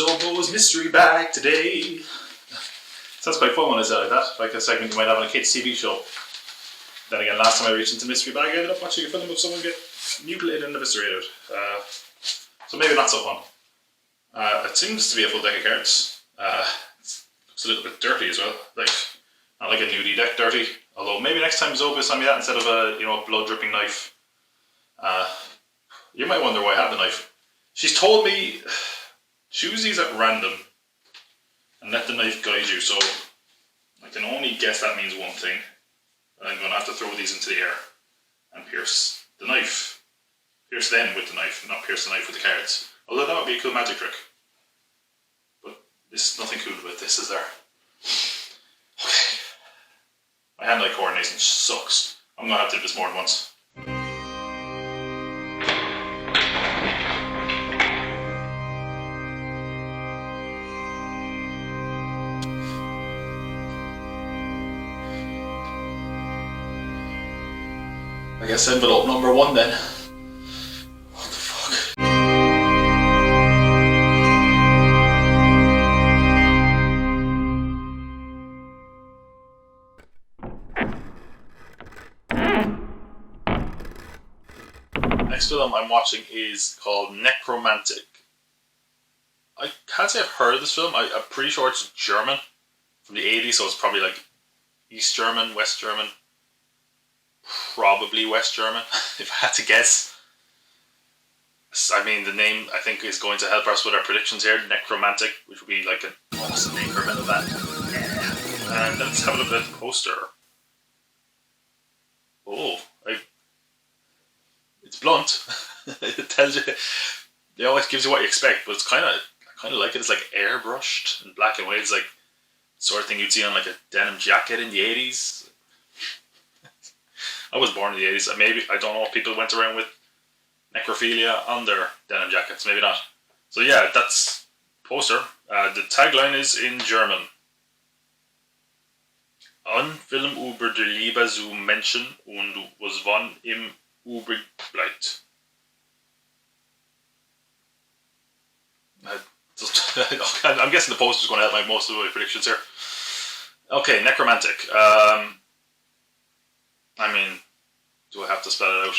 Zobo's mystery bag today. Sounds quite fun when I say it like that, like a segment you might have on a kids TV show. Then again, last time I reached into mystery bag, I ended up watching a film of someone get mutilated and eviscerated. So maybe not so fun. It seems to be a full deck of cards. It looks a little bit dirty as well, like not like a nudie deck dirty. Although maybe next time Zobo send me that instead of a blood dripping knife. You might wonder why I have the knife. She's told me choose these at random and let the knife guide you. So I can only guess that means one thing. I'm going to have to throw these into the air and pierce the knife. Pierce them with the knife, not pierce the knife with the cards. Although that would be a cool magic trick. But there's nothing cool about this, is there? Okay. My hand-eye coordination sucks. I'm going to have to do this more than once. I guess envelope number 1 then. What the fuck? Next film I'm watching is called Nekromantic. I can't say I've heard of this film. I'm pretty sure it's German from the 80s, so it's probably like East German, West German. Probably West German, if I had to guess. I mean, the name I think is going to help us with our predictions here. Nekromantic, which would be like an awesome name for a metal band. Yeah. And let's have a look at the poster. Oh, it's blunt. It tells you. It always gives you what you expect, but it's I kind of like it. It's like airbrushed and black and white. It's like the sort of thing you'd see on like a denim jacket in the 80s. I was born in the 80s. Maybe, I don't know if people went around with necrophilia on their denim jackets. Maybe not. So yeah, that's poster. The tagline is in German. Ein Film über die Liebe zu Menschen und was von ihm übrig bleibt. I'm guessing the poster is going to help most of my predictions here. Okay, Nekromantic. I mean, do I have to spell it out?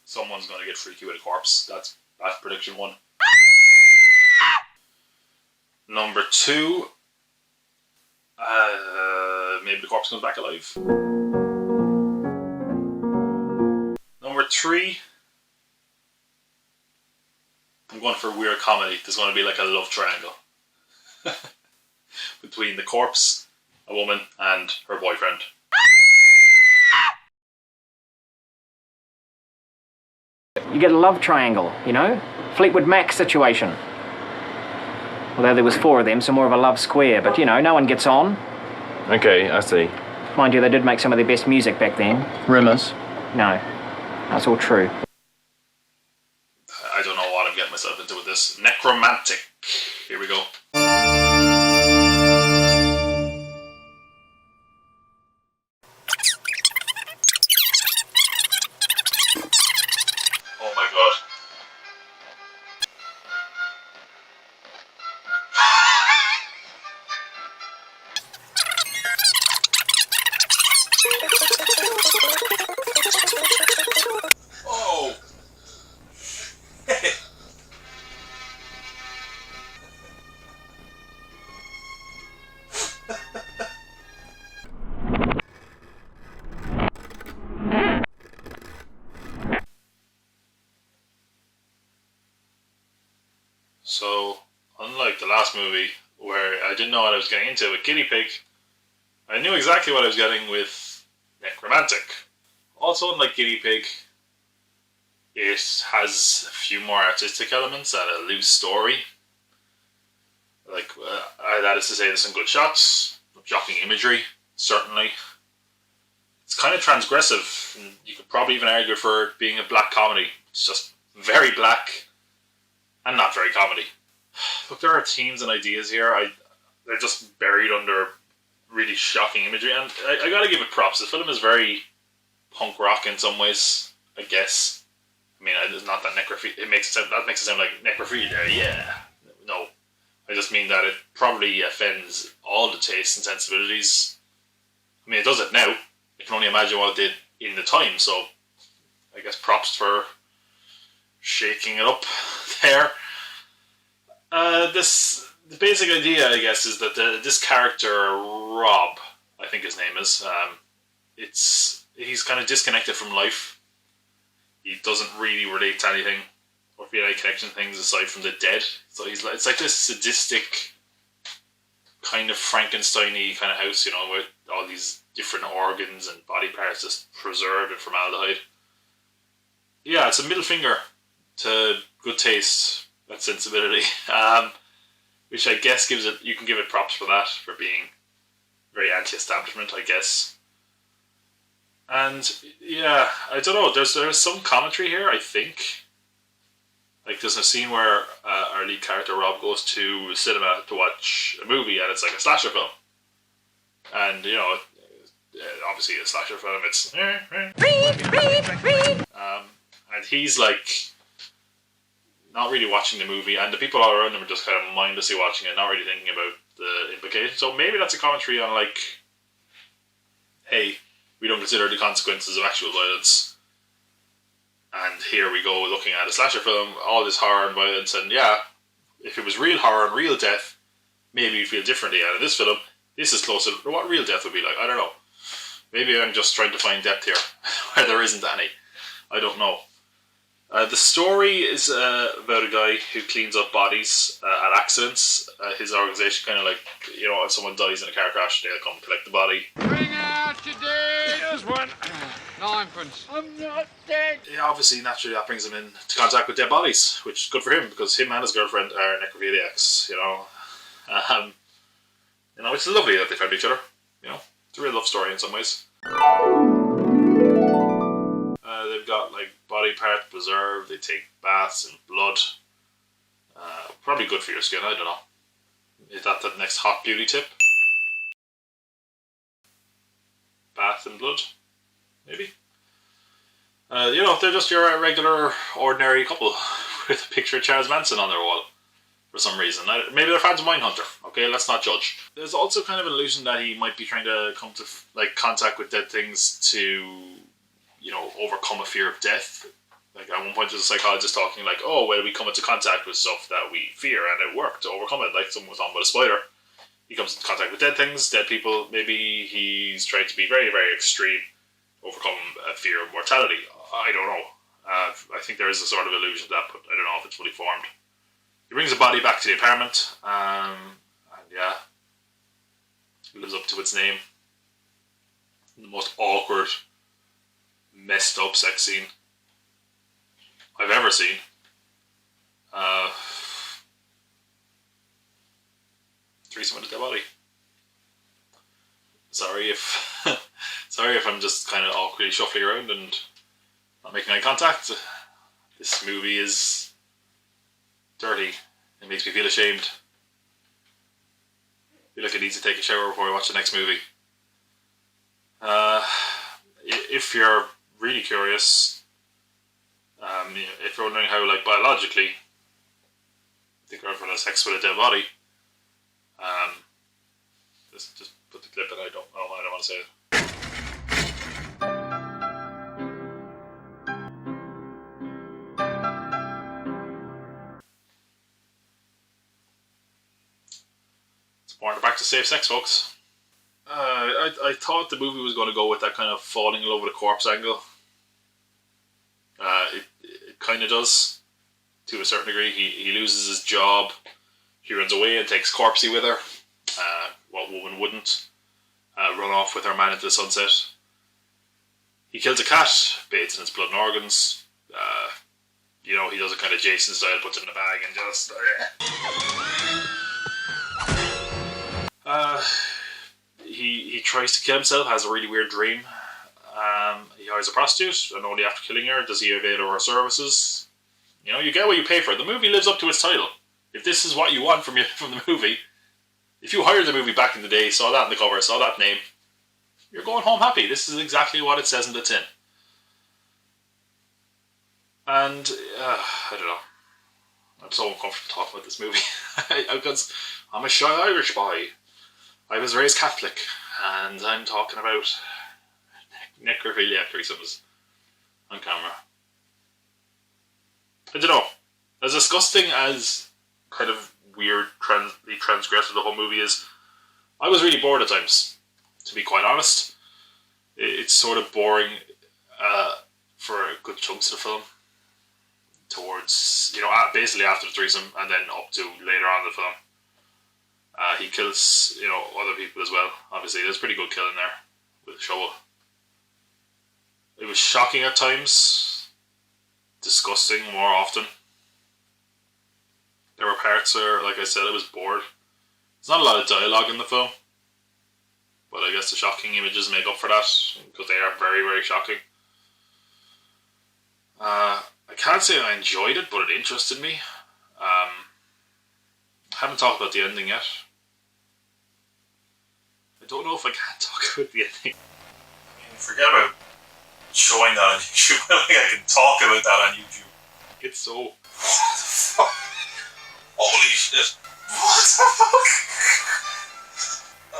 Someone's going to get freaky with a corpse. That's prediction 1. Number 2. Maybe the corpse comes back alive. Number 3. I'm going for a weird comedy. There's going to be like a love triangle. Between the corpse, a woman, and her boyfriend. You get a love triangle, you know? Fleetwood Mac situation. Although there was 4 of them, so more of a love square, but you know, no one gets on. Okay, I see. Mind you, they did make some of their best music back then. Rumours? No, that's all true. I don't know what I'm getting myself into with this. Nekromantic. Here we go. Oh my god. Oh! So, unlike the last movie, where I didn't know what I was getting into with Guinea Pig, I knew exactly what I was getting with Nekromantic. Also, unlike Guinea Pig, it has a few more artistic elements and a loose story. Like, that is to say, there's some good shots, shocking imagery, certainly. It's kind of transgressive, and you could probably even argue for it being a black comedy. It's just very black and not very comedy. Look, there are themes and ideas here. They're just buried under really shocking imagery, and I gotta give it props. The film is very punk rock in some ways, I guess. I mean, it's not that necrophilia. That makes it sound like necrophilia. Yeah, no, just mean that it probably offends all the tastes and sensibilities. I mean, it does it now. I can only imagine what it did in the time, so I guess props for shaking it up there. The basic idea, I guess, is that this character, Rob, I think his name is, he's kind of disconnected from life. He doesn't really relate to anything or feel any connection to things aside from the dead. So it's like this sadistic kind of Frankenstein-y kind of house, you know, with all these different organs and body parts just preserved in formaldehyde. Yeah, it's a middle finger to good taste and sensibility, which I guess you can give it props for that, for being very anti-establishment, I guess. And yeah, I don't know. There's some commentary here, I think. Like there's a scene where our lead character Rob goes to cinema to watch a movie, and it's like a slasher film. And you know, obviously a slasher film. It's and he's like not really watching the movie, and the people all around him are just kind of mindlessly watching it, not really thinking about the implications. So maybe that's a commentary on like, hey, we don't consider the consequences of actual violence. And here we go looking at a slasher film, all this horror and violence, and yeah, if it was real horror and real death, maybe you'd feel differently. And in this film, this is closer to what real death would be like. I don't know. Maybe I'm just trying to find depth here, where there isn't any. I don't know. The story is about a guy who cleans up bodies at accidents. His organisation kind of like, you know, if someone dies in a car crash, they'll come collect the body. Bring out your dead! Here's one. Ninepence. I'm not dead. Yeah, obviously, naturally, that brings him into contact with dead bodies, which is good for him because him and his girlfriend are necrophiliacs. You know, it's lovely that they found each other. You know, it's a real love story in some ways. They've got like body parts preserved. They take baths in blood. Probably good for your skin. I don't know. Is that the next hot beauty tip? Bath in blood, maybe. You know, they're just your regular, ordinary couple with a picture of Charles Manson on their wall for some reason. Maybe they're fans of Mindhunter. Okay, let's not judge. There's also kind of an illusion that he might be trying to come to like contact with dead things to, you know, overcome a fear of death. Like at one point there's a psychologist talking like, oh, well, we come into contact with stuff that we fear and it worked to overcome it. Like someone was on with a spider. He comes into contact with dead things, dead people. Maybe he's trying to be very, very extreme, overcome a fear of mortality. I don't know. I think there is a sort of illusion to that, but I don't know if it's fully formed. He brings the body back to the apartment, and yeah, it lives up to its name. The most awkward, messed up sex scene I've ever seen. Threesome with a dead body. Sorry if I'm just kind of awkwardly shuffling around and not making eye contact. This movie is dirty. It makes me feel ashamed. I feel like I need to take a shower before I watch the next movie. If you're really curious, if you're wondering how, like, biologically the girlfriend has sex with a dead body, just put the clip in. I don't want to say it. Back to safe sex, folks. I thought the movie was going to go with that kind of falling in love with a corpse angle. It kind of does, to a certain degree. He loses his job. She runs away and takes Corpsey with her. What woman wouldn't? Run off with her man into the sunset. He kills a cat, bathes in its blood and organs. You know, he does a kind of Jason style, puts it in a bag and just... He tries to kill himself, has a really weird dream. He hires a prostitute, and only after killing her does he avail of her services. You know, you get what you pay for. The movie lives up to its title. If this is what you want from the movie, if you hired the movie back in the day, saw that in the cover, saw that name, you're going home happy. This is exactly what it says in the tin. And, I don't know. I'm so uncomfortable talking about this movie because I'm a shy Irish boy. I was raised Catholic, and I'm talking about necrophiliac threesomes on camera. I don't know. As disgusting as kind of weird, transgressive the whole movie is, I was really bored at times, to be quite honest. It's sort of boring for good chunks of the film. Towards, basically after the threesome, and then up to later on in the film. He kills, other people as well. Obviously, there's pretty good killing there with the shovel. It was shocking at times, disgusting more often. There were parts where, like I said, I was bored. There's not a lot of dialogue in the film, but I guess the shocking images make up for that, because they are very, very shocking. I can't say I enjoyed it, but it interested me. I haven't talked about the ending yet. I don't know if I can talk about the ending. Forget about showing that on YouTube. I don't think I can talk about that on YouTube. It's so... What the fuck? Holy shit. What the fuck?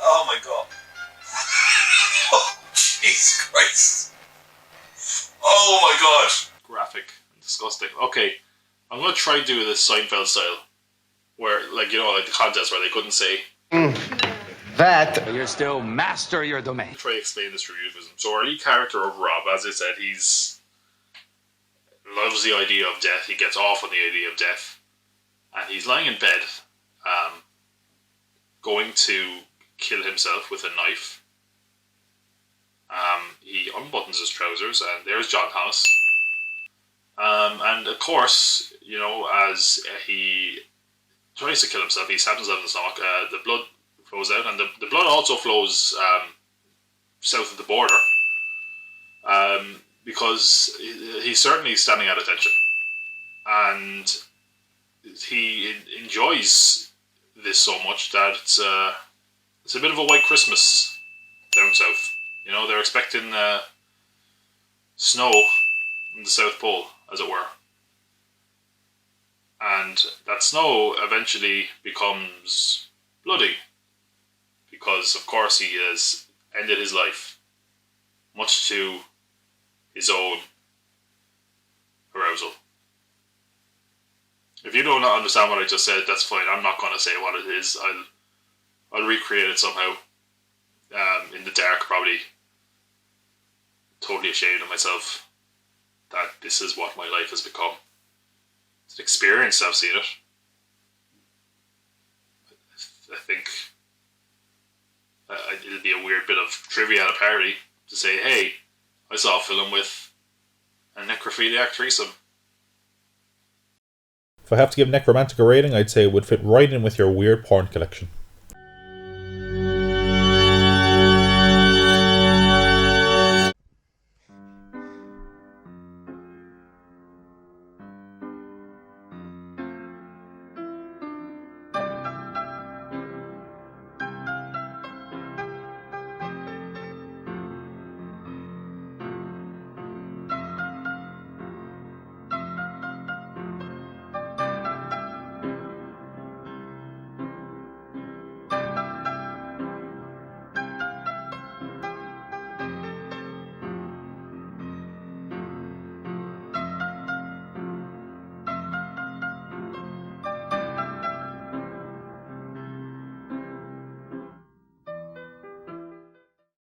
Oh my god. Oh, Jesus Christ. Oh my god. Graphic. Disgusting. Okay, I'm going to try to do this Seinfeld style. Where, like the contest where they couldn't say... That... You're still master of your domain. Try to explain this through euphemism. So our lead character of Rob, as I said, he's... loves the idea of death. He gets off on the idea of death. And he's lying in bed, going to kill himself with a knife. He unbuttons his trousers, and there's John Thomas. And of course, as he tries to kill himself, he stabs himself in the stomach. The blood flows out, and the blood also flows south of the border, because he's certainly standing at attention, and he enjoys this so much that it's a bit of a white Christmas down south. They're expecting snow in the South Pole, as it were. And that snow eventually becomes bloody, because of course he has ended his life, much to his own arousal. If you don't understand what I just said, that's fine. I'm not going to say what it is. I'll recreate it somehow, in the dark, probably totally ashamed of myself that this is what my life has become. It's an experience. I've seen it. I think it'll be a weird bit of trivia at a party to say, hey, I saw a film with a necrophiliac threesome. If I have to give Nekromantic a rating, I'd say it would fit right in with your weird porn collection.